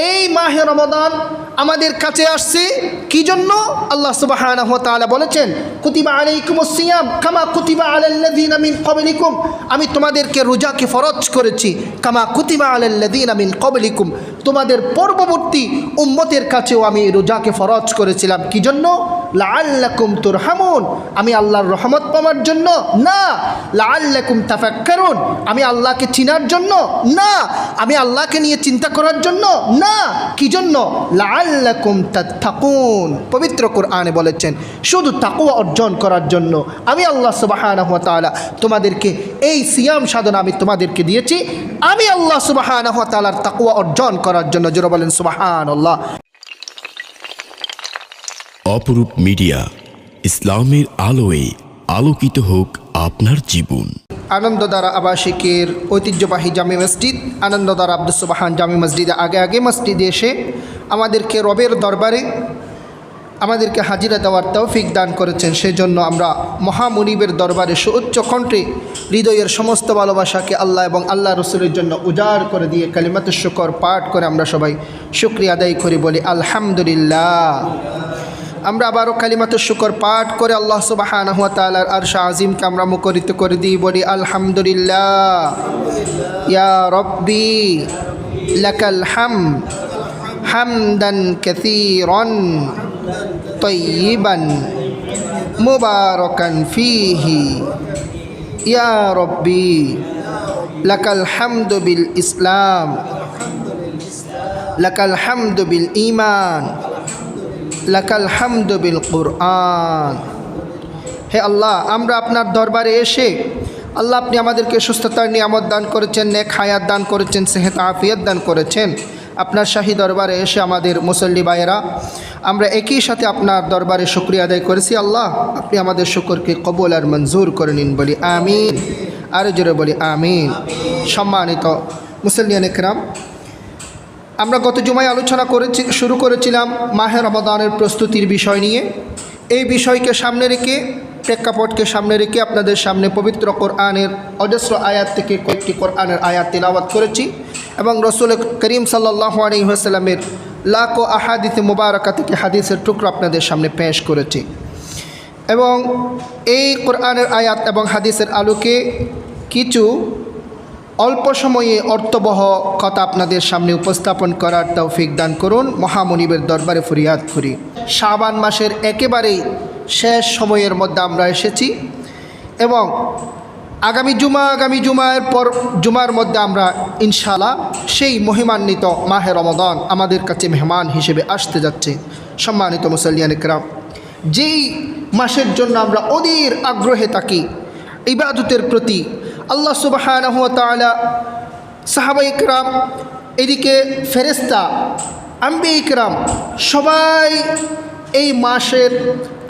এই মাহে রমাদান আমাদের কাছে আসছে কি জন্য? আল্লাহ সুবহানাহু ওয়া তাআলা বলেছেন, কুতিবা আলাইকুমুস সিয়াম কামা কুতিবা আলাল্লাযিনা মিন ক্বাবলিকুম, আমি তোমাদেরকে রোজাকে ফরজ করেছি কামা কুতিবা আলাল্লাযিনা মিন ক্বাবলিকুম, তোমাদের পূর্ববর্তী উম্মতের কাছেও আমি রোজাকে ফরজ করেছিলাম। কি জন্য? লাআল্লাকুম তুরহামুন, আমি আল্লাহর রহমত পাওয়ার জন্য না। লাআল্লাকুম তাফাক্কারুন, আমি আল্লাহকে চিনার জন্য না। আমি আল্লাহকে নিয়ে চিন্তা করার জন্য না। কি জন্য? লাআল্লাকুম তাত্তাকুন, পবিত্র কোরআনে বলেছেন শুধু তাকওয়া অর্জন করার জন্য আমি আল্লাহ সুবহানাহু ওয়া তাআলা তোমাদেরকে এই সিয়াম সাধনা আমি তোমাদেরকে দিয়েছি, আমি আল্লাহ সুবহানাহু ওয়া তাআলার তাকওয়া অর্জন করার জন্য। জোরে বলেন সুবহানাল্লাহ। অপরূপ মিডিয়া, ইসলামের আলোয় আলোকিত হোক আপনার জীবন। আনন্দধারা আবাসিকের ঐতিহ্যবাহী জামি মসজিদ আনন্দধারা আব্দুস সুবহান জামি মসজিদে আগে মসজিদে এসে আমাদেরকে রবের দরবারে আমাদেরকে হাজিরা দেওয়ার তৌফিক দান করেছেন। সেজন্য আমরা মহামনিবের দরবারে সুউচ্চ কণ্ঠে হৃদয়ের সমস্ত ভালোবাসাকে আল্লাহ এবং আল্লাহ রসুলের জন্য উজাড় করে দিয়ে কালিমাতুশ শুকর পাঠ করে আমরা সবাই শুকরিয়া আদায় করি, বলি আলহামদুলিল্লাহ। আমরা আবারও কালিমাতুশ শুকর পাঠ করে আল্লাহ সুবহানাহু ওয়া তাআলার আরশ আজিমকে আমরা মুখরিত করে দিই, বলি আলহামদুলিল্লাহ। ইয়া রব্বি লাকাল হামদ হামদান কাসীরান তাইয়িবান মুবারাকান ফীহি। ইয়া রব্বি লাকাল হামদু বিল ইসলাম, লাকাল হামদু বিল ঈমান, লাকাল হামদু বিল কুরআন। হে আল্লাহ, আমরা আপনার দরবারে এসে আল্লাহ আপনি আমাদেরকে সুস্থতার নিয়ামত দান করেছেন, নেক হায়াত দান করেছেন, সেহত আফিয়ত দান করেছেন। আপনার শাহী দরবারে এসে আমাদের মুসল্লি ভাইয়েরা আমরা একই সাথে আপনার দরবারে শুকরিয়া আদায় করেছি। আল্লাহ আপনি আমাদের শুকরকে কবুল আর মঞ্জুর করে নিন, বলি আমিন। আরও জোরে বলি আমিন। সম্মানিত মুসল্লিয়ান ইকরাম, আমরা গত জুমায় আলোচনা শুরু করেছিলাম মাহে রমাদানের প্রস্তুতির বিষয় নিয়ে। এই বিষয়কে সামনে রেখে, প্রেক্ষাপটকে সামনে রেখে আপনাদের সামনে পবিত্র কোরআনের অজস্র আয়াত থেকে কয়েকটি কোরআনের আয়াত তিলাওয়াত করেছি এবং রসুল করিম সাল্লাল্লাহু আলাইহি ওয়াসাল্লামের লাখো আহাদিসে মুবারাকা থেকে হাদিসের টুকরো আপনাদের সামনে পেশ করেছি এবং এই কোরআনের আয়াত এবং হাদিসের আলোকে কিছু অল্প সময়ে অর্থবহ কথা আপনাদের সামনে উপস্থাপন করার তৌফিক দান করুন। মহামনিবের দরবারে ফরিয়াদ করি। শাবান মাসের একেবারেই শেষ সময়ের মধ্যে আমরা এসেছি এবং আগামী জুমার পর জুমার মধ্যে আমরা ইনশাআল্লাহ সেই মহিমান্বিত মাহে রমাদান আমাদের কাছে মেহমান হিসেবে আসতে যাচ্ছে। সম্মানিত মুসল্লিয়ান ইকরাম, যেই মাসের জন্য আমরা অধীর আগ্রহে থাকি ইবাদতের প্রতি, আল্লাহ সুবহানাহু ওয়া তাআলা, সাহাবা ইকরাম, এদিকে ফেরেশতা, আম্বিয়া ইকরাম সবাই এই মাসের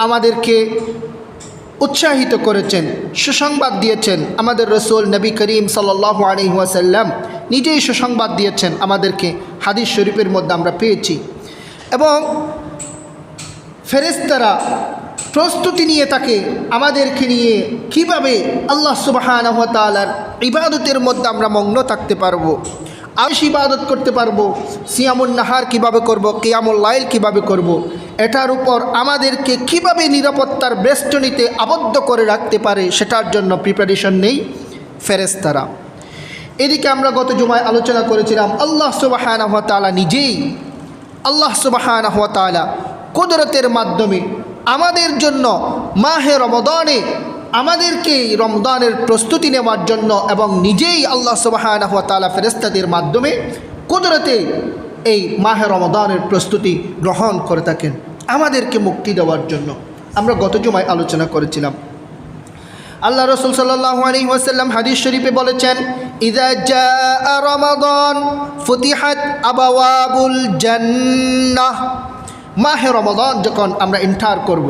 আমাদেরকে উৎসাহিত করেছেন, সুসংবাদ দিয়েছেন। আমাদের রসুল নবী করিম সাল্লাল্লাহু আলাইহি ওয়াসাল্লাম নিজেই সুসংবাদ দিয়েছেন আমাদেরকে, হাদিস শরীফের মধ্যে আমরা পেয়েছি। এবং ফেরেশতারা প্রস্তুতি নিয়ে থাকে আমাদেরকে নিয়ে কিভাবে আল্লাহ সুবহানাহু ওয়া তাআলার ইবাদতের মধ্যে আমরা মগ্ন থাকতে পারবো, আরশ ইবাদত করতে পারবো, সিয়ামুন নাহার কিভাবে করব, কিয়ামুল লাইল কিভাবে করব, এটার উপর আমাদেরকে কিভাবে নিরাপত্তার বেষ্টনীতে আবদ্ধ করে রাখতে পারে সেটার জন্য প্রিপারেশন নেই ফেরেশতারা। এদিকে আমরা গত জুমায় আলোচনা করেছিলাম আল্লাহ সুবহানাহু ওয়া তাআলা নিজেই, আল্লাহ সুবহানাহু ওয়া তাআলা কুদরতের মাধ্যমে আমাদের জন্য মাহে রমাদানে আমাদেরকে রমজানের প্রস্তুতি নেওয়ার জন্য এবং নিজেই আল্লাহ সুবহানাহু ওয়া তাআলা ফেরেশতাদের মাধ্যমে কুদরতে এই মাহে রমাদানের প্রস্তুতি গ্রহণ করে থাকেন আমাদেরকে মুক্তি দেওয়ার জন্য। আমরা গত জুমায় আলোচনা করেছিলাম আল্লাহ রসুল সাল্লাল্লাহু আলাইহি ওয়াসাল্লাম হাদিস শরীফে বলেছেন, ইযা জাআ রমাদান ফুতিহাত আবওয়াবুল জান্নাহ। মাহে রমাদান যখন আমরা এন্টার করব,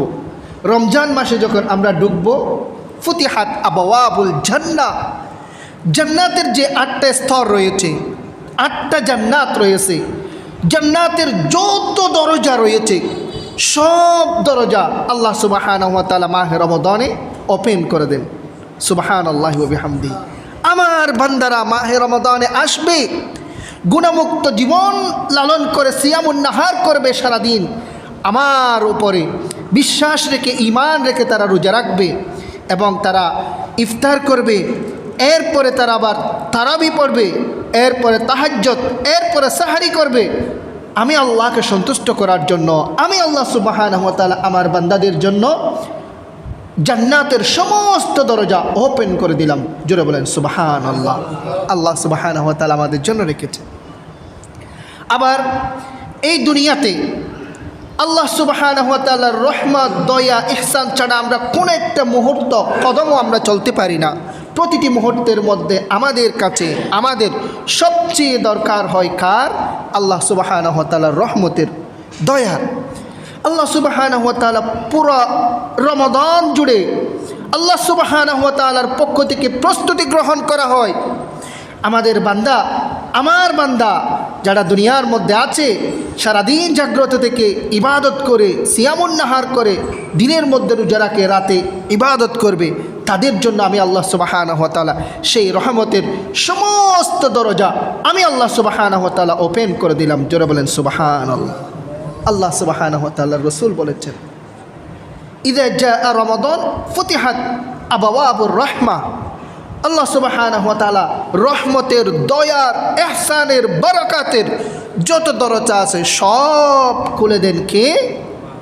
রমজান মাসে যখন আমরা ঢুকব, ফুতিহাত আবওয়াবুল জান্নাহ, জান্নাতের যে 8টা স্তর রয়েছে, 8টা জান্নাত রয়েছে, জান্নাতের যত দরজা রয়েছে সব দরজা আল্লাহ সুবহানাহু ওয়া তাআলা মাহে রমাদানে ওপেন করে দেন। সুবহানাল্লাহি ওয়া বিহামদিহি। আমার বান্দারা মাহে রমাদানে আসবে, গুণামুক্ত জীবন লালন করে সিয়ামুন নাহার করবে সারাদিন, আমার উপরে বিশ্বাস রেখে ঈমান রেখে তারা রোজা রাখবে এবং তারা ইফতার করবে, এরপরে তারা আবার তারাবি পড়বে, এরপরে তাহাজ্জুদ, এরপরে সাহারি করবে, আমি আল্লাহকে সন্তুষ্ট করার জন্য আমি আল্লাহ সুবহানাহু ওয়া তাআলা আমার বান্দাদের জন্য জান্নাতের সমস্ত দরজা ওপেন করে দিলাম। জোরে বলেন সুবহানাল্লাহ। আল্লাহ সুবহানাহু ওয়া তাআলা আমাদের জন্য রেখেছে। আবার এই দুনিয়াতে আল্লাহ সুবহানাহু ওয়া তাআলার রহমত, দয়া, ইহসান ছাড়া আমরা কোনো একটা মুহূর্ত কদমও আমরা চলতে পারি না। প্রতিটি মুহূর্তের মধ্যে আমাদের কাছে আমাদের সবচেয়ে দরকার হয় কার? আল্লাহ সুবহানাহু ওয়া তাআলার রহমতের, দয়ার। আল্লাহ সুবহানাহু ওয়া তাআলা পুরো রমাদান জুড়ে আল্লাহ সুবহানাহু ওয়া তাআলার পক্ষ থেকে প্রস্তুতি গ্রহণ করা হয়। আমাদের বান্দা, আমার বান্দা যারা দুনিয়ার মধ্যে আছে, সারাদিন জাগ্রত থেকে ইবাদত করে, সিয়ামুন নাহার করে, দিনের মধ্যে রোজা রাখে, রাতে ইবাদত করবে, তাদের জন্য আমি আল্লাহ সুবহানাহু ওয়া তাআলা সেই রহমতের সমস্ত দরজা আমি আল্লাহ সুবহানাহু ওয়া তাআলা ওপেন করে দিলাম। জোরে বলেন সুবহানাল্লাহ। আল্লাহ সুবহানাহু ওয়া তাআলার রাসূল বলেছেন, ইযা জাআ রমাদান ফুতিহাত আবওয়াবুর রাহমাহ। আল্লাহ সুবহানাহু ওয়া তাআলা রহমতের, দয়ার, ইহসানের, বারাকাতের যত দরজা আছে সব খুলে দেন কে?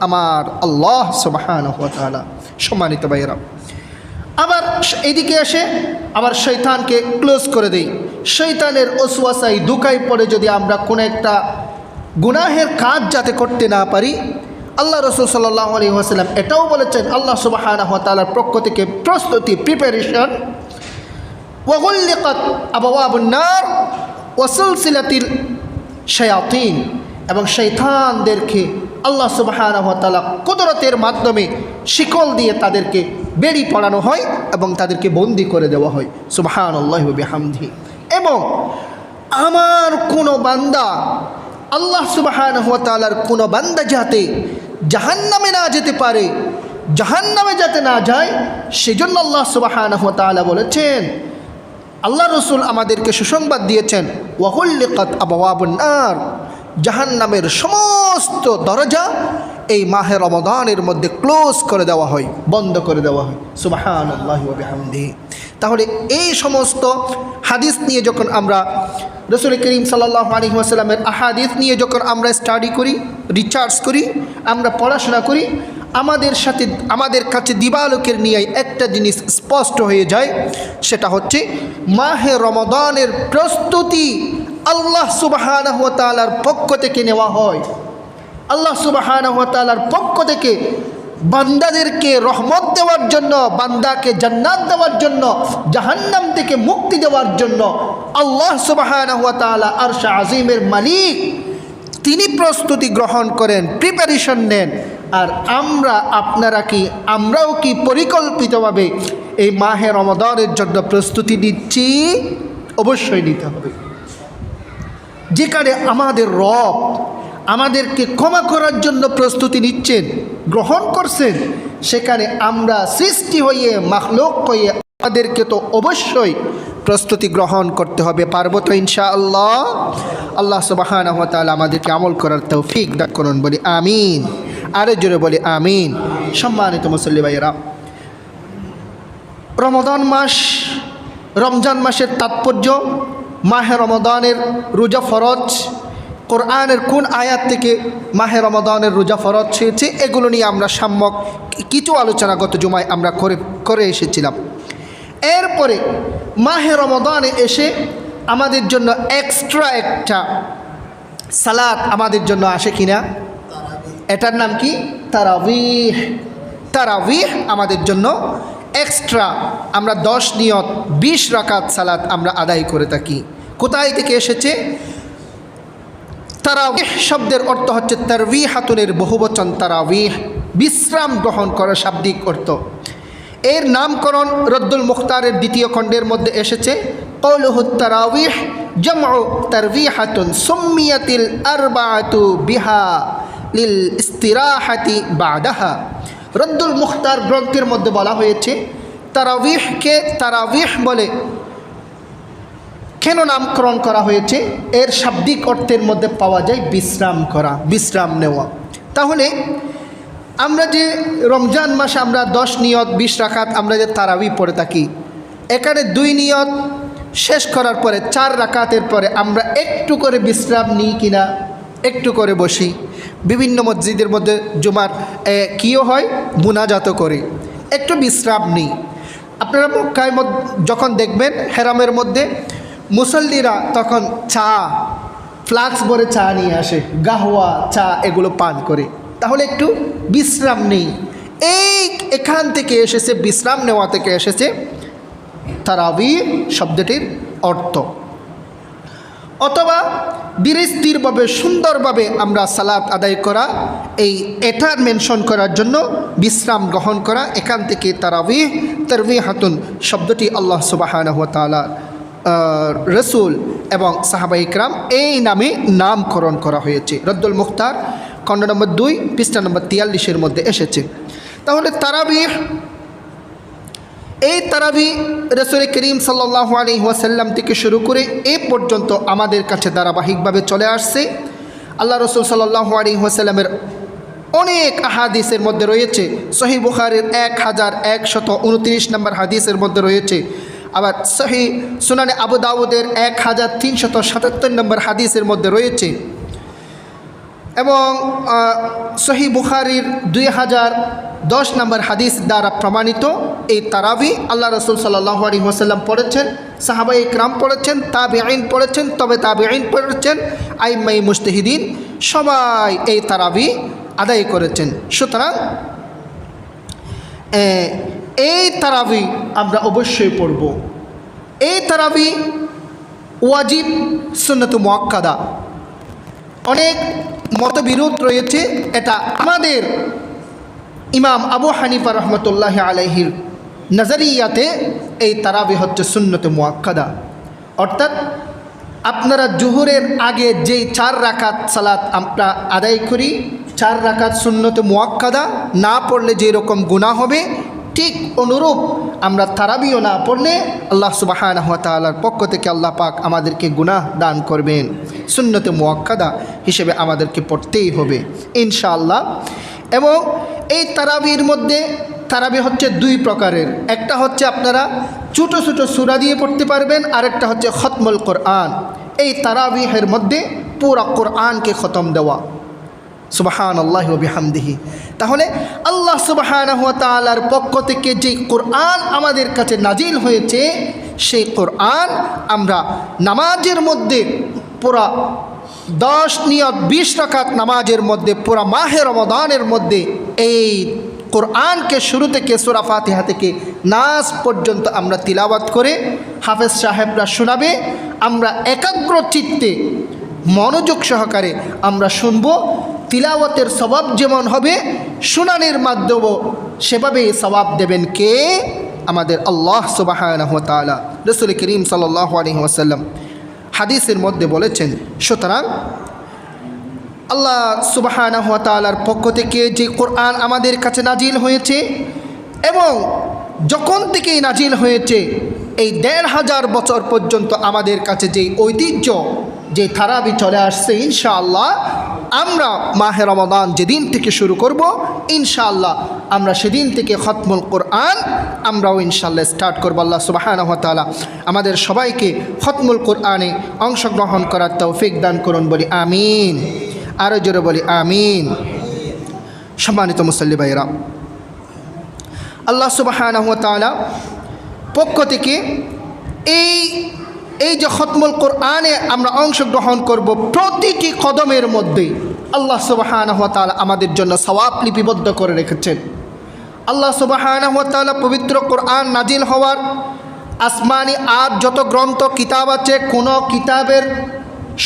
আমার আল্লাহ সুবহানাহু ওয়া তাআলা। সম্মানিত ভাইয়েরা, আবার এদিকে এসে আবার শয়তানকে ক্লোজ করে দেই। শয়তানের ওসওয়াসায় ধোঁকায় পড়ে যদি আমরা কোনো একটা গুনাহের কাজ যাতে করতে না পারি, আল্লাহ রাসূল সাল্লাল্লাহু আলাইহি ওয়াসাল্লাম এটাও বলেছেন, আল্লাহ সুবহানাহু ওয়া তাআলার পক্ষ থেকে প্রস্তুতি, প্রিপারেশন, ওয়াগুল্লিকাত আবওয়াবুন নার ওয়া সিলসিলাতিল শায়াতিন, এবং শয়তানদেরকে আল্লাহ সুবহানাহু ওয়া তাআলা কুদরতের মাধ্যমে শিকল দিয়ে তাদেরকে বেড়ি পড়ানো হয় এবং তাদেরকে বন্দি করে দেওয়া হয়। সুবহানাল্লাহি ওয়া বিহামদিহি। এবং আমার কোনো বান্দা, আল্লাহ সুবহানাহু ওয়া তাআলার কোনো বান্দা যাতে জাহান্নামে না যেতে পারে, জাহান্নামে যাতে না যায়, সেজন্য আল্লাহ সুবহানাহু ওয়া তাআলা বলেছেন, আল্লাহ রসুল আমাদেরকে সুসংবাদ দিয়েছেন, ওয়াগুল্লিকাত আবওয়াবুন নার, জাহান্নামের সমস্ত দরজা এই মাহে রমাদানের মধ্যে ক্লোজ করে দেওয়া হয়, বন্ধ করে দেওয়া হয়। সুবহানাল্লাহি ওয়া বিহামদিহি। তাহলে এই সমস্ত হাদিস নিয়ে যখন আমরা রাসূল করিম সাল্লাল্লাহু আলাইহি ওয়াসাল্লামের আহাদিস নিয়ে যখন আমরা স্টাডি করি, রিসার্চ করি, আমরা পড়াশোনা করি, আমাদের কাছে দিবালোকের নিয়ে একটা জিনিস স্পষ্ট হয়ে যায়, সেটা হচ্ছে মাহে রমাদানের প্রস্তুতি আল্লাহ সুবহানাহু ওয়া তাআলার পক্ষ থেকে নেওয়া হয়। আল্লাহ সুবহানাহু ওয়া তাআলার পক্ষ থেকে বান্দাদেরকে রহমত দেওয়ার জন্য, বান্দাকে জান্নাত দেওয়ার জন্য, জাহান্নাম থেকে মুক্তি দেওয়ার জন্য আল্লাহ সুবহানাহু ওয়া তাআলা আরশ আজিমের মালিক, তিনি প্রস্তুতি গ্রহণ করেন, প্রিপারেশন নেন। আর আমরাও কি পরিকল্পিতভাবে এই মাহে রমাদানের জন্য প্রস্তুতি নিচ্ছি? অবশ্যই নিতে হবে। যেখানে আমাদের রব আমাদেরকে ক্ষমা করার জন্য প্রস্তুতি নিচ্ছেন, গ্রহণ করছেন, সেখানে আমরা সৃষ্টি হয়ে, মাখলুক হয়ে আমাদেরকে তো অবশ্যই প্রস্তুতি গ্রহণ করতে হবে। পারবো তো ইনশাআল্লাহ? আল্লাহ সুবহানাহু ওয়া তাআলা আমাদেরকে আমল করার তৌফিক দান করুন, বলি আমিন। আরে জোরে বলি আমিন। সম্মানিত মুসল্লি ভাইয়েরা, রমাদান মাস, রমজান মাসের তাৎপর্য, মাহে রমাদানের রোজা ফরজ, কোরআনের কোন আয়াত থেকে মাহে রমাদানের রোজা ফরজ হয়েছে, এগুলো নিয়ে আমরা সাম্যক কিছু আলোচনা গত জুমায় আমরা করে এসেছিলাম। এরপরে মাহে রমাদানে এসে আমাদের জন্য এক্সট্রা একটা সালাত আমাদের জন্য আসে কিনা? এটার নাম কি? তারাবিহ। তারাবিহ আমাদের জন্য এক্সট্রা, আমরা 10 নিয়ত 20 রাকাত সালাত আমরা আদায় করে থাকি। কোথায় থেকে এসেছে? তারাবিহ শব্দের অর্থ হচ্ছে তারবিহাতুনের বহুবচন তারাবিহ, বিশ্রাম গ্রহণ করার শাব্দিক অর্থ। এর নামকরণ রদ্দুল মুখতারের 2য় খণ্ডের মধ্যে এসেছে, কওলুহুত তারাবিহ জামউ তারবিহাতুন সুম্মিয়াতিল আরবাআতু বিহা লিল ইস্তিরাহাতি বাদাহা। রদ্দুল মুখতার গ্রন্থের মধ্যে বলা হয়েছে তারাবিহকে তারাবিহ বলে কেন নামকরণ করা হয়েছে? এর শাব্দিক অর্থের মধ্যে পাওয়া যায় বিশ্রাম করা, বিশ্রাম নেওয়া। তাহলে আমরা যে রমজান মাসে আমরা 10 নিয়ত 20 রাকাত আমরা যে তারাবি পড়ে থাকি, এখানে 2 নিয়ত শেষ করার পরে 4 রাকাতের পরে আমরা একটু করে বিশ্রাম নিই কিনা, একটু করে বসি। বিভিন্ন মসজিদের মধ্যে জুমার কিও হয়, মুনাজাত করে একটু বিশ্রাম নিই। আপনারা মক্কায় যখন দেখবেন হেরামের মধ্যে মুসল্লিরা তখন চা, ফ্লাক্স ভরে চা নিয়ে আসে, গাহওয়া চা এগুলো পান করে। তাহলে একটু বিশ্রাম নেই, এখান থেকে এসেছে, বিশ্রাম নেওয়া থেকে এসেছে তারাবি শব্দটির অর্থ। অথবা ধীরে স্থিরভাবে সুন্দরভাবে আমরা সালাত আদায় করা, এটা মেনশন করার জন্য বিশ্রাম গ্রহণ করা, এখান থেকে তারবিহাতুন শব্দটি আল্লাহ সুবহানাহু ওয়া তাআলা রসুল এবং সাহাবা ইকরাম এই নামে নামকরণ করা হয়েছে। রদ্দুল মুখতার খণ্ড নম্বর 2 পৃষ্ঠা নম্বর 43 মধ্যে এসেছে। তাহলে এই তারাবি রসুল করিম সাল্লাল্লাহু আলাইহি ওয়াসাল্লাম থেকে শুরু করে এ পর্যন্ত আমাদের কাছে ধারাবাহিকভাবে চলে আসছে। আল্লাহ রসুল সাল্লাল্লাহু আলাইহি ওয়াসাল্লামের অনেক আহাদিসের মধ্যে রয়েছে। সহিহ বুখারীর 1129 নম্বর হাদিসের মধ্যে রয়েছে। আবার সহিহ সুনানে আবু দাউদের 1377 নম্বর হাদিসের মধ্যে রয়েছে। এবং সহিহ বুখারীর 2010 নম্বর হাদিস দ্বারা প্রমাণিত এই তারাবি আল্লাহ রসুল সাল্লাল্লাহু আলাইহি ওয়াসাল্লাম পড়েছেন, সাহাবায়ে ইকরাম পড়েছেন, তাবেঈন পড়েছেন, তবে তাবেঈন পড়েছেন, আইম্মায়ে মুজতাহিদিন সবাই এই তারাবি আদায় করেছেন। সুতরাং এই তারাবি আমরা অবশ্যই পড়ব। এই তারাবি ওয়াজিব, সুন্নাত মুআক্কাদা, অনেক মতবিরোধ রয়েছে। এটা আমাদের ইমাম আবু হানিফা রহমতুল্লাহি আলাইহির নজরিয়াতে এই তারাবি হচ্ছে সুন্নত মুআক্কাদা। অর্থাৎ আপনারা জোহরের আগে যেই 4 রাকাত সালাত আমরা আদায় করি, 4 রাকাত সুন্নত মুআক্কাদা না পড়লে যেরকম গুনাহ হবে, ঠিক অনুরূপ আমরা তারাবিও না পড়লে আল্লাহ সুবহানাহু ওয়া তাআলার পক্ষ থেকে আল্লাহ পাক আমাদেরকে গুনাহ দান করবেন। সুন্নতে মুআক্কাদা হিসেবে আমাদেরকে পড়তেই হবে ইনশাআল্লাহ। এবং এই তারাবির মধ্যে তারাবি হচ্ছে 2 প্রকারের। একটা হচ্ছে আপনারা ছোটো ছোটো সূরা দিয়ে পড়তে পারবেন, আরেকটা হচ্ছে খতমুল কোরআন। এই তারাবিহের মধ্যে পুরা কোরআনকে খতম দেওয়া, সুবহানাল্লাহি ওয়া বিহামদিহি। তাহলে আল্লাহ সুবহানাহু ওয়া তাআলার পক্ষ থেকে যে কোরআন আমাদের কাছে নাজিল হয়েছে, সেই কোরআন আমরা নামাজের মধ্যে পুরা 10 নিয়ত 20 রাকাত নামাজের মধ্যে পুরা মাহে রমাদানের মধ্যে এই কোরআনকে শুরু থেকে সূরা ফাতিহা থেকে নাস পর্যন্ত আমরা তিলাওয়াত করে হাফেজ সাহেবরা শোনাবে, আমরা একাগ্র চিত্তে মনোযোগ সহকারে আমরা শুনব। তিলাওয়াতের সওয়াব যেমন হবে, শুনানির মাধ্যমেও সেভাবেই সওয়াব দেবেন কে? আমাদের আল্লাহ সুবহানাহু ওয়া তাআলা। রাসূল করিম সাল্লাল্লাহু আলাইহি ওয়াসাল্লাম হাদিসের মধ্যে বলেছেন। সুতরাং আল্লাহ সুবহানাহু ওয়া তাআলার পক্ষ থেকে যে কোরআন আমাদের কাছে নাজিল হয়েছে, এবং যখন থেকেই নাজিল হয়েছে এই ১৫০০ বছর পর্যন্ত আমাদের কাছে যে ঐতিহ্য, যে তারাবি চলে আসছে, ইনশাআল্লাহ আমরা মাহে রমাদান যেদিন থেকে শুরু করব, ইনশাআল্লাহ আমরা সেদিন থেকে খতমুল কোরআন আমরাও ইনশাআল্লাহ স্টার্ট করব। আল্লাহ সুবহানাহু ওয়া তাআলা আমাদের সবাইকে খতমুল কোরআনে অংশগ্রহণ করার তৌফিক দান করুন, বলি আমিন। আরও জোরে বলি আমিন। সম্মানিত মুসল্লি ভাইরা, আল্লাহ সুবহানাহু ওয়া তাআলা পক্ষ থেকে এই যে খতমুল কোরআনে আমরা অংশগ্রহণ করব, প্রতিটি কদমের মধ্যেই আল্লাহ সুবহানাহু ওয়া তাআলা আমাদের জন্য সওয়াব লিপিবদ্ধ করে রেখেছেন। আল্লাহ সুবহানাহু ওয়া তাআলা পবিত্র কোরআন নাজিল হওয়ার আসমানি আর যত গ্রন্থ কিতাব আছে, কোনো কিতাবের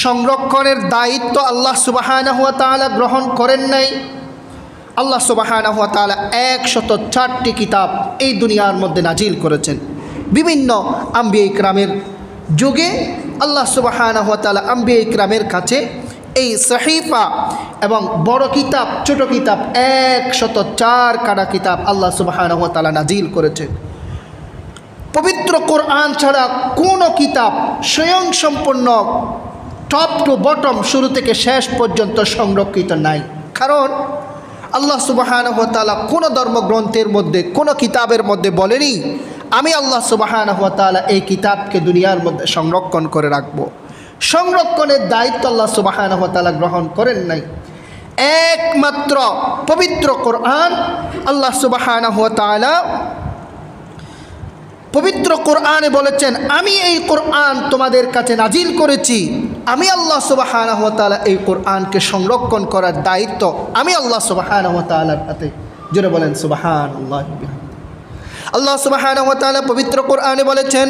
সংরক্ষণের দায়িত্ব আল্লাহ সুবহানাহু ওয়া তাআলা গ্রহণ করেন নাই। আল্লাহ সুবহানাহু ওয়া তাআলা 104টি কিতাব এই দুনিয়ার মধ্যে নাজিল করেছেন। বিভিন্ন আম্বিয়া ইকরামের যুগে আল্লাহ সুবহানাহু ওয়া তাআলা আম্বিয়া ইকরামের কাছে এই সহিফা এবং বড় কিতাব, ছোট কিতাব 104 কাটা কিতাব আল্লাহ সুবহানাহু ওয়া তাআলা নাজিল করেছেন। পবিত্র কোরআন ছাড়া কোনো কিতাব স্বয়ংসম্পূর্ণ টপ টু বটম শুরু থেকে শেষ পর্যন্ত সংরক্ষিত নাই। কারণ আল্লাহ সুবহানাহু ওয়া তাআলা কোনো ধর্মগ্রন্থের মধ্যে কোনো কিতাবের মধ্যে বলেনি আমি আল্লাহ সুবহানাহু ওয়া তাআলা এই কিতাবকে দুনিয়ার মধ্যে সংরক্ষণ করে রাখব। সংরক্ষণের দায়িত্ব আল্লাহ সুবহানাহু ওয়া তাআলা গ্রহণ করেন নাই। একমাত্র পবিত্র কোরআন আল্লাহ সুবহানাহু ওয়া তাআলা পবিত্র কোরআনে বলেছেন আমি এই কোরআন তোমাদের কাছে নাজিল করেছি, আমি আল্লাহ সুবহানাহু ওয়া তাআলা এই কোরআনকে সংরক্ষণ করার দায়িত্ব আমি আল্লাহ সুবহানাহু ওয়া তাআলার হাতে। জোরে বলেন সুবহানাল্লাহ। আল্লাহ সুবহানাহু ওয়া তাআলা পবিত্র কোরআনে বলেছেন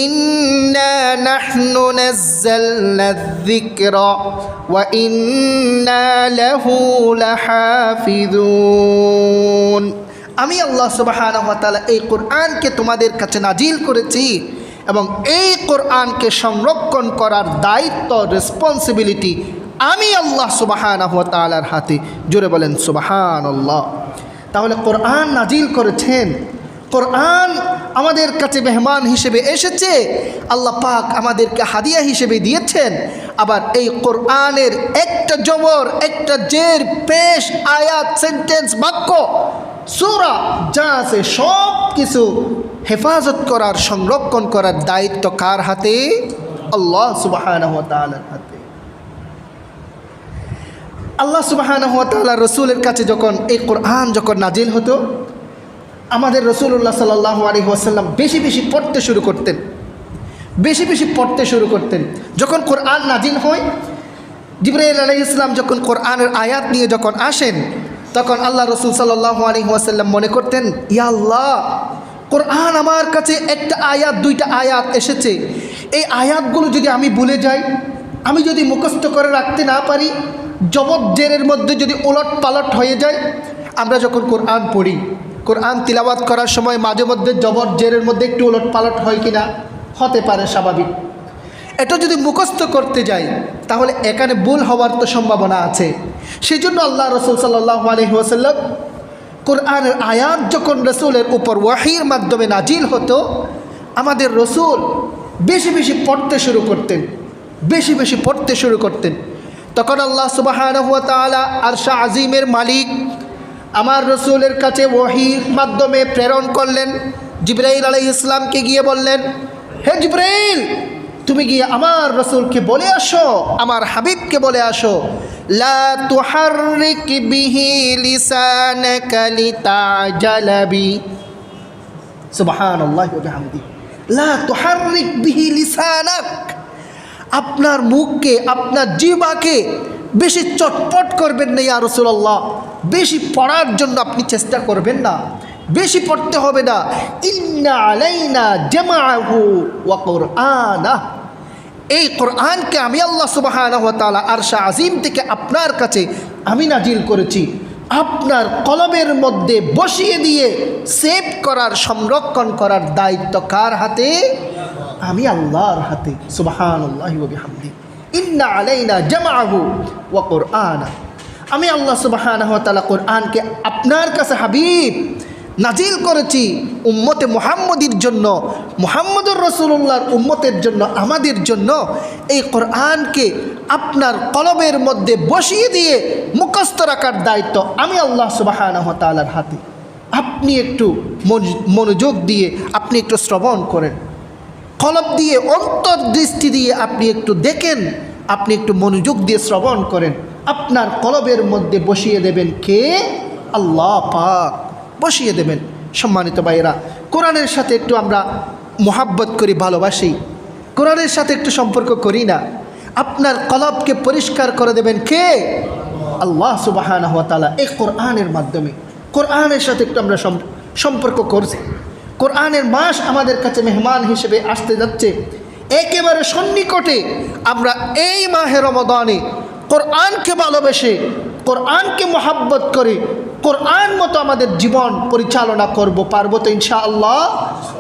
ইন্না নাহনু নাযালনা যিকরা ওয়া ইন্না লাহু লাহাফিজুন। আমি আল্লাহ সুবহানাহু ওয়া তাআলা এই কোরআনকে তোমাদের কাছে নাজিল করেছি এবং এই কোরআনকে সংরক্ষণ করার দায়িত্ব রেসপন্সিবিলিটি আমি আল্লাহ সুবহানাহু ওয়া তাআলার হাতে। জোরে বলেন সুবহানাল্লাহ। তাহলে কোরআন নাজিল করেছেন, কোরআন আমাদের কাছে মেহমান হিসেবে এসেছে, আল্লাহ পাক আমাদেরকে হাদিয়া হিসেবে দিয়েছেন। আবার এই কোরআনের একটা জবর, একটা জের, পেশ, আয়াত, সেন্টেন্স, বাক্য, সূরা যা আছে সব কিছু হেফাজত করার, সংরক্ষণ করার দায়িত্ব কার হাতে? আল্লাহ সুবহানাহু ওয়া তাআলার হাতে। আল্লাহ সুবহানাহু ওয়া তাআলা রসুলের কাছে যখন এই কোরআন যখন নাজিল হতো, আমাদের রাসূলুল্লাহ সাল্লাল্লাহু আলাইহি ওয়াসাল্লাম বেশি বেশি পড়তে শুরু করতেন, বেশি বেশি পড়তে শুরু করতেন। যখন কোরআন নাজিল হয়, জিবরাইল আলাইহিস সালাম যখন কোরআনের আয়াত নিয়ে যখন আসেন, তখন আল্লাহ রসুল সাল্লাল্লাহু আলাইহি ওয়াসাল্লাম মনে করতেন ইয়া আল্লাহ, কোরআন আমার কাছে একটা আয়াত, দুইটা আয়াত এসেছে, এই আয়াতগুলো যদি আমি ভুলে যাই, আমি যদি মুখস্থ করে রাখতে না পারি, জবর জেরের মধ্যে যদি ওলট পালট হয়ে যায়। আমরা যখন কোরআন পড়ি, কোরআন তিলাওয়াত করার সময় মাঝে মধ্যে জবর জেরের মধ্যে একটু ওলট পালট হয় কিনা? হতে পারে, স্বাভাবিক। এটা যদি মুখস্থ করতে যাই তাহলে এখানে ভুল হওয়ার তো সম্ভাবনা আছে। সেই জন্য আল্লাহ রসুল সাল্লাল্লাহু আলাইহি ওয়াসাল্লাম কোরআনের আয়াত যখন রসুলের উপর ওয়াহির মাধ্যমে নাজিল হতো, আমাদের রসুল বেশি বেশি পড়তে শুরু করতেন, বেশি বেশি পড়তে শুরু করতেন। তখন আল্লাহ সুবহানাহু ওয়া তাআলা আরশে আজিমের মালিক আমার রসুলের কাছে ওয়াহির মাধ্যমে প্রেরণ করলেন। জিবরাইল আলাইহিস সালামকে গিয়ে বললেন, হে জিবরাইল, তুমি গিয়ে আমার রসুলকে বলে আসো, আমার হাবিবকে বলে আসো, লা তুহাররিক বিহি লিসানাকা লিতাজালা বি। সুবহানাল্লাহি ওয়া বিহামদিহি। লা তুহাররিক বিহি লিসানাক, আপনার মুখকে, আপনার জিহ্বাকে বেশি চটপট করবেন না ইয়া রাসূলুল্লাহ, বেশি পড়ার জন্য আপনি চেষ্টা করবেন না, বেশি পড়তে হবে না। ইন্না আলাইনা জামাআহু ওয়া কুরআনাহ, এই কোরআনকে আমি আল্লাহ সুবহানাহু ওয়া তাআলা আরশে আজিম থেকে আপনার কাছে আমি নাজিল করেছি। আপনার কলবের মধ্যে বসিয়ে দিয়ে সেভ করার, সংরক্ষণ করার দায়িত্ব কার হাতে? আমি আল্লাহর হাতে। সুবহানাল্লাহি ওয়া বিহামদিহি। ইন্না আলাইনা জামাআহু ওয়া কুরআনাহ, আমি আল্লাহ সুবহানাহু ওয়া তাআলা কোরআনকে আপনার কাছে হাবিব নাজিল করেছি উম্মতে মুহাম্মদীর জন্য, মুহাম্মদুর রাসূলুল্লাহর উম্মতের জন্য, আমাদের জন্য। এই কোরআনকে আপনার কলবের মধ্যে বসিয়ে দিয়ে মুখস্থ রাখার দায়িত্ব আমি আল্লাহ সুবহানাহু ওয়া তাআলার হাতে। আপনি একটু মনোযোগ দিয়ে আপনি একটু শ্রবণ করেন, কলব দিয়ে, অন্তর্দৃষ্টি দিয়ে আপনি একটু দেখেন, আপনি একটু মনোযোগ দিয়ে শ্রবণ করেন। আপনার কলবের মধ্যে বসিয়ে দেবেন কে? আল্লাহ পাক বসিয়ে দেবেন। সম্মানিত ভাইয়েরা, কোরআনের সাথে একটু আমরা মোহাব্বত করি, ভালোবাসি, কোরআনের সাথে একটু সম্পর্ক করি না? আপনার কলবকে পরিষ্কার করে দেবেন কে? আল্লাহ সুবহানাহু ওয়া তাআলা। এই কোরআনের মাধ্যমে, কোরআনের সাথে একটু আমরা সম্পর্ক করছি। কোরআনের মাস আমাদের কাছে মেহমান হিসেবে আসতে যাচ্ছে, একেবারে সন্নিকটে। আমরা এই মাহে রমাদানে কোরআনকে ভালোবেসে, কোরআনকে মহাব্বত করে, কোরআন মতো আমাদের জীবন পরিচালনা করব, পারবো তো ইনশাআল্লাহ?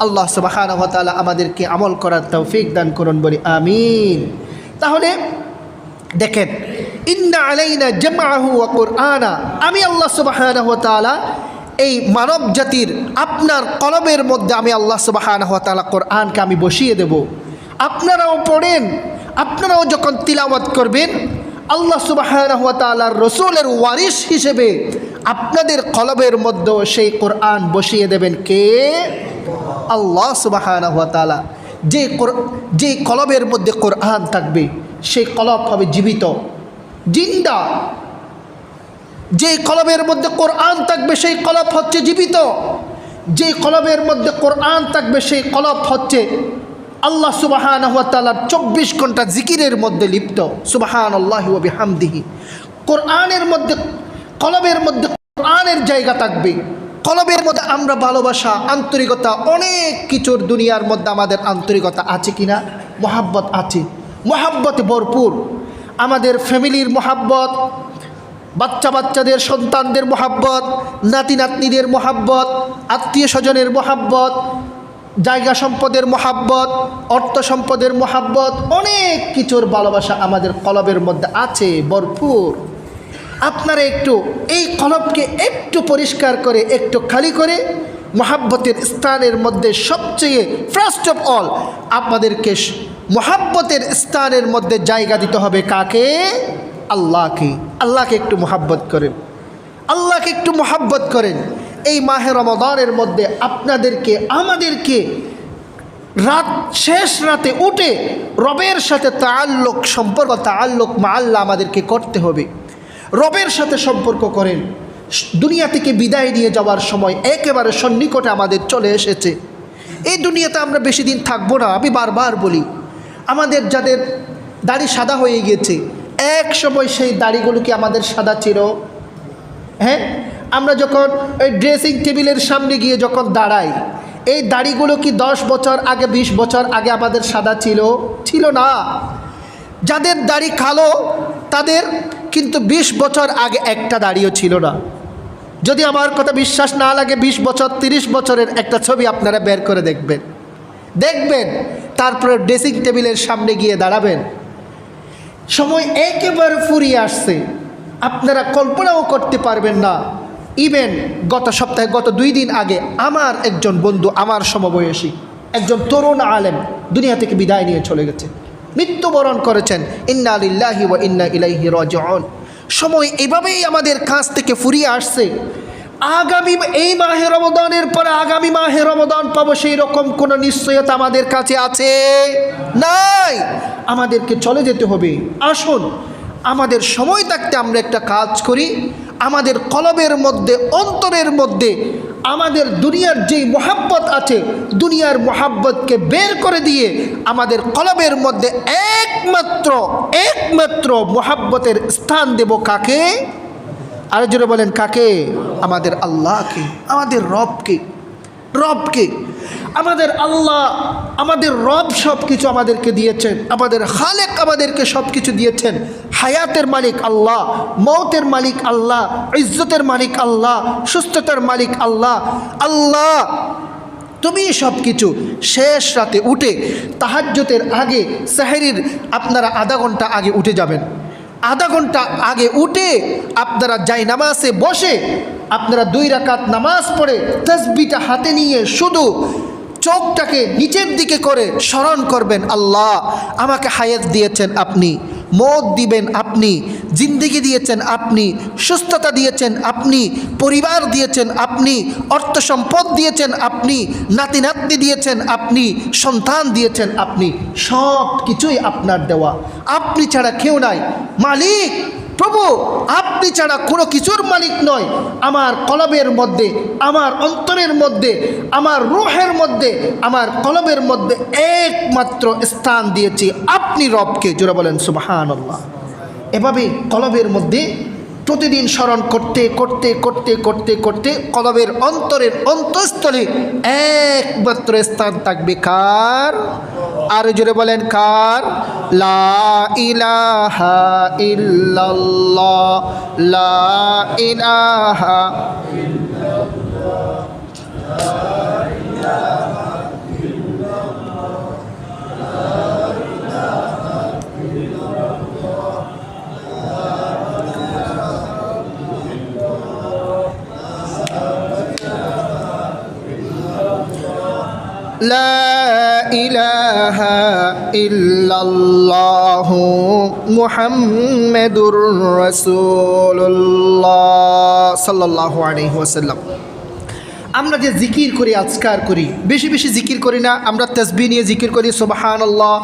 আল্লাহ সুবহানাহু ওয়া তাআলা আমাদেরকে আমল করার তৌফিক দান করুন, বলি আমিন। তাহলে দেখেন, ইন্না আলাইনা জামআহু ওয়া কুরআনা, আমি আল্লাহ সুবহানাহু ওয়া তাআলা এই মানব জাতির আপনার কলবের মধ্যে আমি আল্লাহ সুবহানাহু ওয়া তাআলা কোরআনকে আমি বসিয়ে দেব। আপনারাও পড়েন, আপনারাও যখন তিলাওয়াত করবেন আল্লাহ সুবহানাহু ওয়া তাআলার রসুলের ওয়ারিস হিসেবে আপনাদের কলবের মধ্যেও সেই কোরআন বসিয়ে দেবেন কে? আল্লাহ সুবহানাহু ওয়া তাআলা। যে কলবের মধ্যে কোরআন থাকবে সেই কলব হবে জীবিত, জিন্দা। যে কলবের মধ্যে কোরআন থাকবে সেই কলব হচ্ছে জীবিত। যে কলবের মধ্যে কোরআন থাকবে সেই কলব হচ্ছে আল্লাহ সুবহানাহু ওয়া তাআলার 24 ঘন্টা জিকিরের মধ্যে লিপ্ত। সুবহানাল্লাহি ওয়া বিহামদিহি। কোরআনের মধ্যে, কলবের মধ্যে কোরআনের জায়গা থাকবে। কলবের মধ্যে আমরা ভালোবাসা, আন্তরিকতা, অনেক কিছুর দুনিয়ার মধ্যে আমাদের আন্তরিকতা আছে কিনা? মহাব্বত আছে, মহাব্বতে ভরপুর। আমাদের ফ্যামিলির মহাব্বত, বাচ্চাদের সন্তানদের মহাব্বত, নাতি নাতনিদের মহাব্বত, আত্মীয় স্বজনের মহাব্বত, জায়গা সম্পদের মহাব্বত, অর্থ সম্পদের মহাব্বত, অনেক কিছুর ভালোবাসা আমাদের কলবের মধ্যে আছে ভরপুর। আপনারা একটু এই কলবকে একটু পরিষ্কার করে, একটু খালি করে মহাব্বতের স্থানের মধ্যে সবচেয়ে ফার্স্ট অফ অল আপনাদেরকে মহাব্বতের স্থানের মধ্যে জায়গা দিতে হবে কাকে? আল্লাহকে। আল্লাহকে একটু মহাব্বত করেন, আল্লাহকে একটু মহাব্বত করেন। এই মাহে রমাদানের মধ্যে আপনাদেরকে, আমাদেরকে রাত, শেষ রাতে উঠে রবের সাথে তাআল্লুক, সম্পর্ক, তাআল্লুক মা আল্লাহ আমাদেরকে করতে হবে। রবের সাথে সম্পর্ক করেন। দুনিয়া থেকে বিদায় নিয়ে যাওয়ার সময় একেবারে সন্নিকটে আমাদের চলে এসেছে। এই দুনিয়াতে আমরা বেশি দিন থাকবো না। আমি বারবার বলি, আমাদের যাদের দাড়ি সাদা হয়ে গিয়েছে, এক সময় সেই দাড়িগুলো কি আমাদের সাদা ছিল? হ্যাঁ, আমরা যখন ওই ড্রেসিং টেবিলের সামনে গিয়ে যখন দাঁড়াই, এই দাড়িগুলো কি 10 বছর আগে, 20 বছর আগে আমাদের সাদা ছিল? ছিল না। যাদের দাড়ি কালো তাদের কিন্তু 20 বছর আগে একটা দাড়িও ছিল না। যদি আমার কথা বিশ্বাস না লাগে, 20 বছর 30 বছরের একটা ছবি আপনারা বের করে দেখবেন, তারপরে ড্রেসিং টেবিলের সামনে গিয়ে দাঁড়াবেন। সময় একেবারে ফুরিয়ে আসছে, আপনারা কল্পনাও করতে পারবেন না। ইভেন গত সপ্তাহে, গত 2 দিন আগে আমার একজন বন্ধু, আমার সমবয়সী একজন তরুণ আলেম দুনিয়া থেকে বিদায় নিয়ে চলে গেছে, মৃত্যুবরণ করেছেন। ইন্না লিল্লাহি ওয়া ইন্না ইলাইহি রাজিউন। সময় এভাবেই আমাদের কাছ থেকে ফুরিয়ে আসছে। আগামী এই মাহে রমাদানের পরে আগামী মাহে রমাদান পাবো সেই রকম কোনো নিশ্চয়তা আমাদের কাছে আছে? নাই। আমাদেরকে চলে যেতে হবে। আসুন আমাদের সময় থাকতে আমরা একটা কাজ করি। আমাদের কলবের মধ্যে, অন্তরের মধ্যে আমাদের দুনিয়ার যেই মহাব্বত আছে, দুনিয়ার মহাব্বতকে বের করে দিয়ে আমাদের কলবের মধ্যে একমাত্র মহাব্বতের স্থান দেব কাকে? আর জোরে বলেন কাকে? আমাদের আল্লাহকে, আমাদের রবকে। আমাদের আল্লাহ, আমাদের রব সব কিছু আমাদেরকে দিয়েছেন। আমাদের খালেক আমাদেরকে সব কিছু দিয়েছেন। হায়াতের মালিক আল্লাহ, মৌতের মালিক আল্লাহ, ইজ্জতের মালিক আল্লাহ, সুস্থতার মালিক আল্লাহ। আল্লাহ তুমি সব কিছু। শেষ রাতে উঠে তাহাজ্জুদের আগে, সেহরির আপনারা আধা ঘন্টা আগে উঠে যাবেন। আধা ঘন্টা আগে উঠে আপনারা যাই নামাজে বসে আপনারা 2 রাকাত নামাজ পড়ে তাসবিহটা হাতে নিয়ে শুধু চোখটাকে নিচের দিকে করে স্মরণ করবেন, আল্লাহ আমাকে হায়াত দিয়েছেন আপনি, মৌত দিবেন আপনি, জিন্দেগি দিয়েছেন আপনি, সুস্থতা দিয়েছেন আপনি, পরিবার দিয়েছেন আপনি, অর্থ সম্পদ দিয়েছেন আপনি, নাতি নাতনি দিয়েছেন আপনি, সন্তান দিয়েছেন আপনি। সব কিছুই আপনার দেওয়া। আপনি ছাড়া কেউ নাই। মালিক প্রভু, আপনি ছাড়া কোনো কিছুর মালিক নয়। আমার কলবের মধ্যে, আমার অন্তরের মধ্যে, আমার রূহের মধ্যে, আমার কলবের মধ্যে একমাত্র স্থান দিয়েছি আপনি রবকে। জোরে বলেন সুবহানাল্লাহ। এভাবে কলবের মধ্যে প্রতিদিন স্মরণ করতে করতে করতে করতে করতে কলবের অন্তরের অন্তঃস্থলে একমাত্র স্থান থাকবে কার? আর জোরে বলেন কার? লা ইলাহা ইল্লাল্লাহ, লা ইলাহা লা ইলাহা ইল্লাল্লাহু মুহাম্মাদুর রাসূলুল্লাহ সাল্লাল্লাহু আলাইহি ওয়াসাল্লাম। আমরা যে জিকির করি, আজকার করি, বেশি বেশি জিকির করি না? আমরা তাসবিহ নিয়ে জিকির করি, সুবহানাল্লাহ,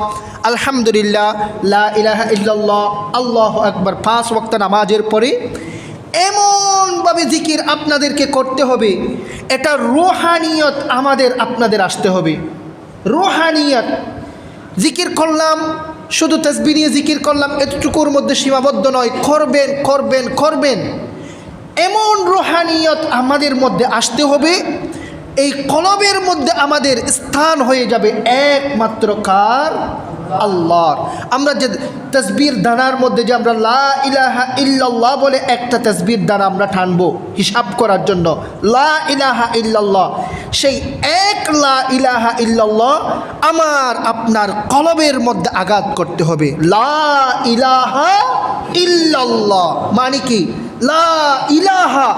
আলহামদুলিল্লাহ, লা ইলাহা ইল্লাল্লাহ, আল্লাহু আকবার, 5 ওয়াক্ত নামাজের পরে এমনভাবে জিকির আপনাদেরকে করতে হবে, এটা রুহানিয়ত আপনাদের আসতে হবে। রুহানিয়ত জিকির করলাম, শুধু তাসবিহ নিয়ে জিকির করলাম, এতটুকুর মধ্যে সীমাবদ্ধ নয়, করবেন করবেন করবেন। এমন রুহানিয়ত আমাদের মধ্যে আসতে হবে, এই কলবের মধ্যে আমাদের স্থান হয়ে যাবে একমাত্র কার? আল্লাহর। আমরা যে তাসবির দানার মধ্যে যে আমরা লা ইলাহা ইল্লাল্লাহ বলে একটা তাসবির দানা আমরা টানবো হিসাব করার জন্য, লা ইলাহা ইল্লাল্লাহ, সেই এক লা ইলাহা ইল্লাল্লাহ আমার আপনার কলবের মধ্যে আঘাত করতে হবে। লা ইলাহা ইল্লাল্লাহ মানে কি? লা ইলাহা,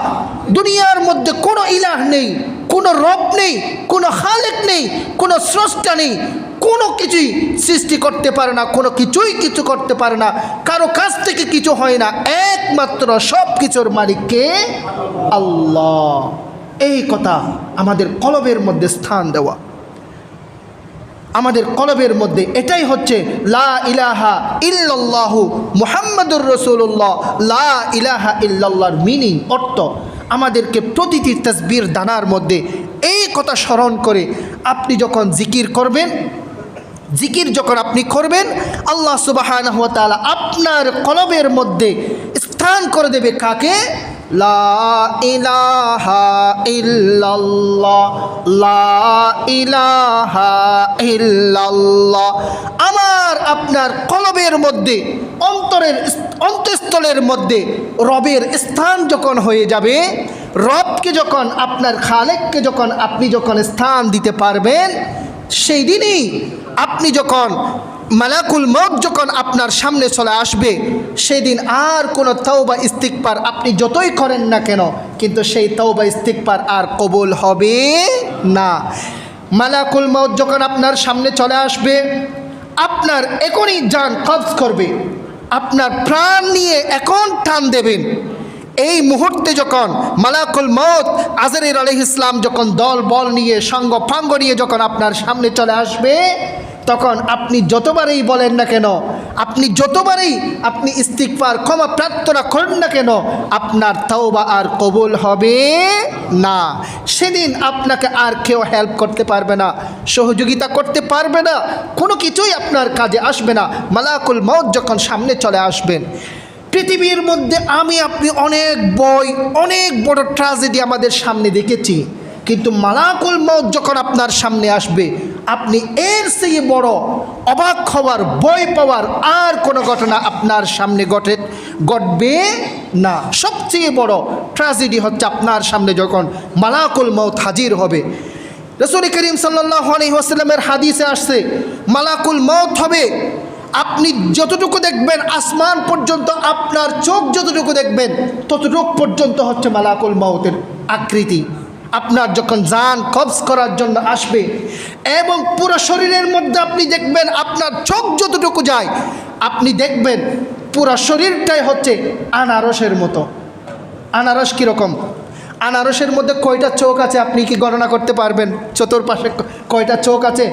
দুনিয়ার মধ্যে কোনো ইলাহ নেই, কোনো রব নেই, কোনো খালেক নেই, কোনো স্রষ্টা নেই, কোনো কিছুই সৃষ্টি করতে পারে না, কোনো কিছুই কিছু করতে পারে না, কারো কাছ থেকে কিছু হয় না, একমাত্র সব কিছুর মালিক কে? আল্লাহ। এই কথা আমাদের কলবের মধ্যে স্থান দেওয়া, আমাদের কলবের মধ্যে এটাই হচ্ছে লা ইলাহা ইল্লাল্লাহু মুহাম্মাদুর রাসূলুল্লাহ। লা ইলাহা ইল্লাল্লাহর মিনিং, অর্থ, আমাদেরকে প্রতিটি তাসবির দানার মধ্যে এই কথা স্মরণ করে আপনি যখন জিকির করবেন, জিকির যখন আপনি করবেন, আল্লাহ সুবহানাহু ওয়া তাআলা আপনার কলবের মধ্যে স্থান করে দেবে কাকে? লা ইলাহা ইল্লাল্লাহ, লা ইলাহা ইল্লাল্লাহ। আমার আপনার কলবের মধ্যে, অন্তঃস্থলের মধ্যে রবের স্থান যখন হয়ে যাবে, রবকে যখন, আপনার খালেককে যখন আপনি যখন স্থান দিতে পারবেন, সেই দিনই আপনি যখন মালাকুল মউত যখন আপনার সামনে চলে আসবে, সেদিন আর কোনো তওবা ইস্তিগফার আপনি যতই করেন না কেন, কিন্তু সেই তওবা ইস্তিগফার আর কবুল হবে না। মালাকুল মউত যখন আপনার সামনে চলে আসবে, আপনার এখনই জান কবজ করবে, আপনার প্রাণ নিয়ে এখন টান দেবেন। এই মুহূর্তে যখন মালাকুল মউত আজরাইল আলাইহিস সালাম যখন দল বল নিয়ে, সঙ্গ ফাঙ্গ নিয়ে যখন আপনার সামনে চলে আসবে, তখন আপনি যতবারই বলেন না কেন, আপনি যতবারই আপনি ইস্তিগফার, ক্ষমা প্রার্থনা করেন না কেন, আপনার তওবা আর কবুল হবে না। সেদিন আপনাকে আর কেউ হেল্প করতে পারবে না, সহযোগিতা করতে পারবে না, কোনো কিছুই আপনার কাজে আসবে না। মালাকুল মউত যখন সামনে চলে আসবেন, পৃথিবীর মধ্যে আমি আপনি অনেক বই, অনেক বড় ট্র্যাজেডি আমাদের সামনে দেখেছি, কিন্তু মালাকুল মউত যখন আপনার সামনে আসবে, আপনি এর চেয়ে বড় অবাক হওয়ার, ভয় পাওয়ার আর কোনো ঘটনা আপনার সামনে ঘটবে না। সবচেয়ে বড় ট্র্যাজেডি হচ্ছে আপনার সামনে যখন মালাকুল মউত হাজির হবে। রাসূল করিম সাল্লাল্লাহু আলাইহি ওয়াসাল্লামের হাদিসে আসছে, মালাকুল মউত হবে, আপনি যতটুকু দেখবেন আসমান পর্যন্ত, আপনার চোখ যতটুকু দেখবেন ততটুকু পর্যন্ত হচ্ছে মালাকুল মউতের আকৃতি। আপনার যখন জান কবজ করার জন্য আসবে, এবং পুরো শরীরের মধ্যে আপনি দেখবেন, আপনার চোখ যতটুকু যায় আপনি দেখবেন পুরো শরীরটাই হচ্ছে আনারসের মতো। আনারস কীরকম? আনারসের মধ্যে কয়টা চোখ আছে আপনি কি গণনা করতে পারবেন? চতুর্পাশে কয়টা চোখ আছে?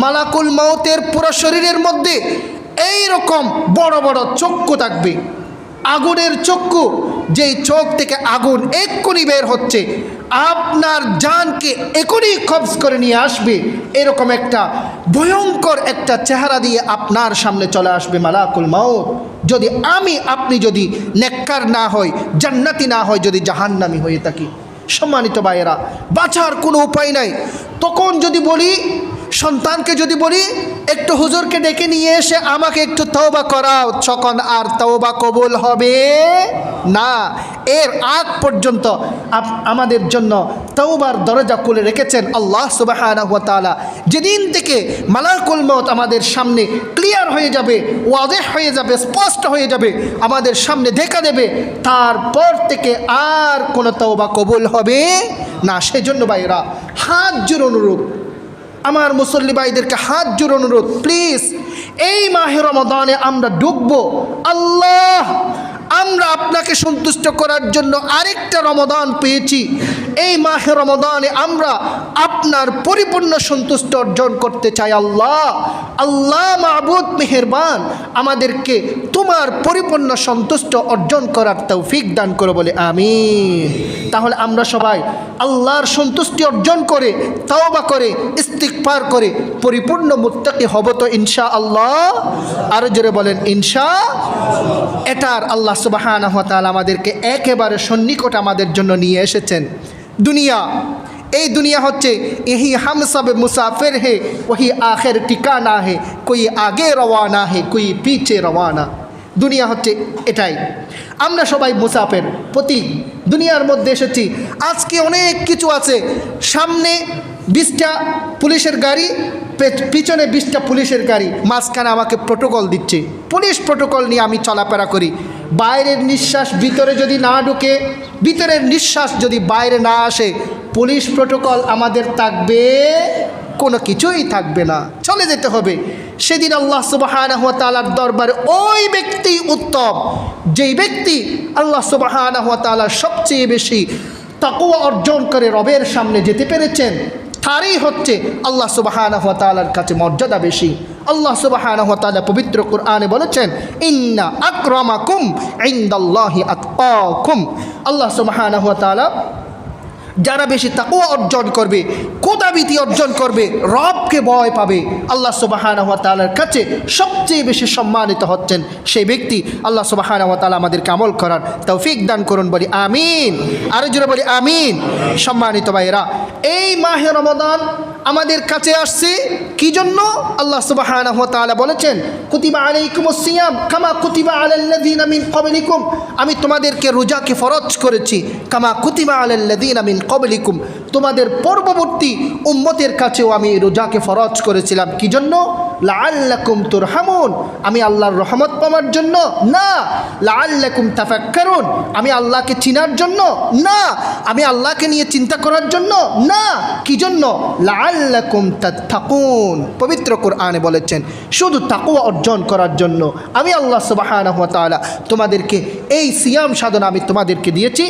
মালাকুল মউতের পুরো শরীরের মধ্যে এই রকম বড় বড় চক্ষু থাকবে, আগুনের চক্ষু, যেই চোখ থেকে আগুন এক্ষুনি বের হচ্ছে, আপনার জানকে এখনই কবজ করে নিয়ে আসবে, এরকম একটা ভয়ঙ্কর একটা চেহারা দিয়ে আপনার সামনে চলে আসবে মালাকুল মউত। যদি আপনি যদি নেককার না হয়, জান্নাতি না হয়, যদি জাহান্নামী হয়ে থাকি, সম্মানিত ভাইয়েরা, বাঁচার কোনো উপায় নাই। তখন যদি বলি, সন্তানকে যদি বলি একটু হুজুরকে ডেকে নিয়ে এসে আমাকে একটু তওবা করাও, তখন আর তওবা কবুল হবে না। এর আগ পর্যন্ত আমাদের জন্য তওবার দরজা খুলে রেখেছেন আল্লাহ সুবহানাহু ওয়া তাআলা। যেদিন থেকে মালাকুল মউত আমাদের সামনে ক্লিয়ার হয়ে যাবে, ওয়াজেহ হয়ে যাবে, স্পষ্ট হয়ে যাবে, আমাদের সামনে দেখা দেবে, তারপর থেকে আর কোনো তওবা কবুল হবে না। সেজন্য ভাইরা, হাত জোড় অনুরোধ, আমার মুসল্লি ভাইদেরকে হাত জোড় অনুরোধ, প্লিজ এই মাহে রমাদানে আমরা ডুববো। আল্লাহ, আমরা আপনাকে সন্তুষ্ট করার জন্য আরেকটা রমাদান পেয়েছি। এই মাহে রমাদানে আমরা আপনার পরিপূর্ণ সন্তুষ্ট অর্জন করতে চাই। আল্লাহ, আল্লাহ মাবুদ মেহেরবান, আমাদেরকে তোমার পরিপূর্ণ সন্তুষ্ট অর্জন করার তৌফিক দান করো বলে আমিন। তাহলে আমরা সবাই আল্লাহর সন্তুষ্টি অর্জন করে, তওবা করে, ইস্তিগফার করে পরিপূর্ণ মুত্তাকি হব তো ইনশাআল্লাহ। আরো জোরে বলেন ইনশা। এটার আল্লাহ সুবহানাহু ওয়া তাআলা আমাদেরকে একেবারে সন্নিকট আমাদের জন্য নিয়ে এসেছেন। দুনিয়া, এই দুনিয়া হচ্ছে यही हम सब मुसाफिर है वही आखिर ठिकाना है कोई आगे रवाना है कोई पीछे रवाना। দুনিয়া হচ্ছে এটাই, আমরা সবাই মুসাফির, প্রতীক। দুনিয়ার মধ্যে এসেছি, আজকে অনেক কিছু আছে। সামনে 20টা পুলিশের গাড়ি, পিছনে 20টা পুলিশের গাড়ি, মাঝখানে আমাকে প্রোটোকল দিচ্ছে। পুলিশ প্রোটোকল নিয়ে আমি চলাফেরা করি। বাইরের নিঃশ্বাস ভিতরে যদি না ঢুকে, ভিতরের নিঃশ্বাস যদি বাইরে না আসে, পুলিশ প্রোটোকল আমাদের থাকবে, কোনো কিছুই থাকবে না, চলে যেতে হবে। সেদিন আল্লাহ সুবহানাহু ওয়া তাআলার দরবারে ওই ব্যক্তি উত্তম, যেই ব্যক্তি আল্লাহ সুবহানাহু ওয়া তাআলার সবচেয়ে বেশি তাকওয়া অর্জন করে রবের সামনে যেতে পেরেছেন, তারই হচ্ছে আল্লাহ সুবহানাহু ওয়া তাআলার কাছে মর্যাদা বেশি। আল্লাহ সুবহানাহু ওয়া তাআলা পবিত্র কোরআনে বলেছেন, ইন্না আকরামাকুম ইনদাল্লাহি আতকাকুম। আল্লাহ সুবহানাহু ওয়া তাআলা যারা বেশি তাকওয়া অর্জন করবে, খোদাভীতি অর্জন করবে, রবকে ভয় পাবে, আল্লাহ সুবহানাহু ওয়া তাআলার কাছে সবচেয়ে বেশি সম্মানিত হচ্ছেন সেই ব্যক্তি। আল্লাহ সুবহানাহু ওয়া তাআলা আমাদেরকে আমল করার তৌফিক দান করুন, বলি আমিন। আরো জোরে বলি আমিন। সম্মানিত ভাইরা, এই মাহে রমাদান আমাদের কাছে আসছে কি জন্য? আল্লাহ সুবহানাহু ওয়া তাআলা বলেছেন, কুতিবা আলাইকুমুস সিয়াম কামা কুতিবা আলাল্লাযিনা মিন ক্বাবলিকুম। আমি তোমাদেরকে রোজাকে ফরজ করেছি, কামা কুতিবা আলাল্লাযিনা মিন ক্বাবলিকুম, তোমাদের পূর্ববর্তী উম্মতের কাছেও আমি রোজাকে ফরজ করেছিলাম। কি জন্য? লাআল্লাকুম তুরহামুন, আমি আল্লাহর রহমত পাওয়ার জন্য না। লাআল্লাকুম তাফাক্কারুন, আমি আল্লাহকে চিনার জন্য না। আমি আল্লাহকে নিয়ে চিন্তা করার জন্য না। কি জন্য? লাআল্লাকুম তাত্তাকুন। পবিত্র কোরআনে বলেছেন শুধু তাকওয়া অর্জন করার জন্য আমি আল্লাহ সুবহানাহু ওয়া তাআলা তোমাদেরকে এই সিয়াম সাধনা আমি তোমাদেরকে দিয়েছি,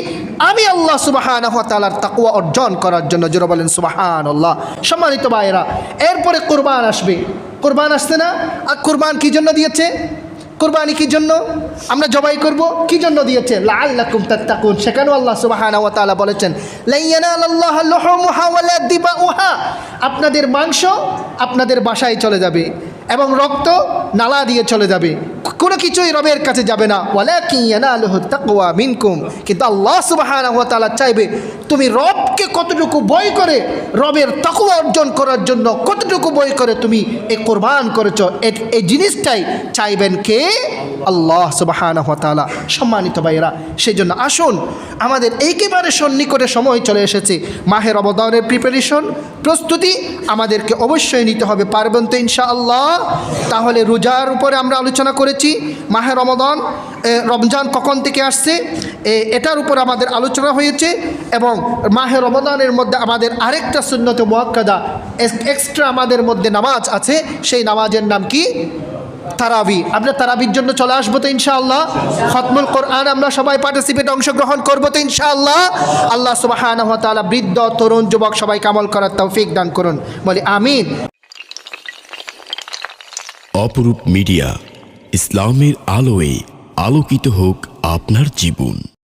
আমি আল্লাহ সুবহানাহু ওয়া তাআলার তাকওয়া অর্জন করার জন্য। জোরে বলেন সুবহানাল্লাহ। সম্মানিত ভাইরা, এরপরে কুরবান আসবে। কুরবান আসছে না? আর কুরবান কি জন্য দিয়েছে? কুরবানি কি জন্য আমরা জবাই করব? কি জন্য দিয়েছে? লাআল্লাকুম তাত্তাকুন। সেখানেও আল্লাহ সুবহানাহু ওয়া তাআলা বলেছেন, লা ইয়ানালাল্লাহু লুহুমুহা ওয়ালা দিবাউহা, আপনাদের মাংস আপনাদের বাসায় চলে যাবে এবং রক্ত নালা দিয়ে চলে যাবে, কোনো কিছুই রবের কাছে যাবে না। ওয়ালাকিন ইয়ানালুহু তাকওয়া মিনকুম, কিন্তু আল্লাহ সুবহানাহু ওয়া তাআলা চাইবে তুমি রবকে কতটুকু ভয় করে, রবের তাকওয়া অর্জন করার জন্য কতটুকু ভয় করে তুমি এই কোরবান করেছো। এই জিনিসটাই চাইবেন কে? আল্লাহ সুবহানাহু ওয়া তাআলা। সম্মানিত ভাইরা, সেই জন্য আসুন, আমাদের একেবারে সন্নিকটে সময় চলে এসেছে। মাহে রমাদানের প্রিপারেশন, প্রস্তুতি আমাদেরকে অবশ্যই নিতে হবে। পারবেন তো ইনশাআল্লাহ? তাহলে রোজার উপরে আমরা আলোচনা করেছি, মাহে রমজান কখন থেকে আসছে এটার উপর আমাদের আলোচনা হয়েছে, এবং মাহে রমাদানের মধ্যে আমাদের আরেকটা সুন্নতে মুআক্কাদা এক্সট্রা আমাদের মধ্যে নামাজ আছে। সেই নামাজের নাম কি? তারাবি। আমরা তারাবির জন্য চলে আসবো তো ইনশাআল্লাহ। খতমুল কোরআন আমরা সবাই পার্টিসিপেট, অংশগ্রহণ করবো তো ইনশাআল্লাহ। আল্লাহ সুবহানাহু ওয়া তাআলা বৃদ্ধ, তরুণ, যুবক সবাইকে আমল করার তৌফিক দান করুন, বলি আমিন। অপরূপ মিডিয়া, ইসলামের আলোয় আলোকিত হোক আপনার জীবন।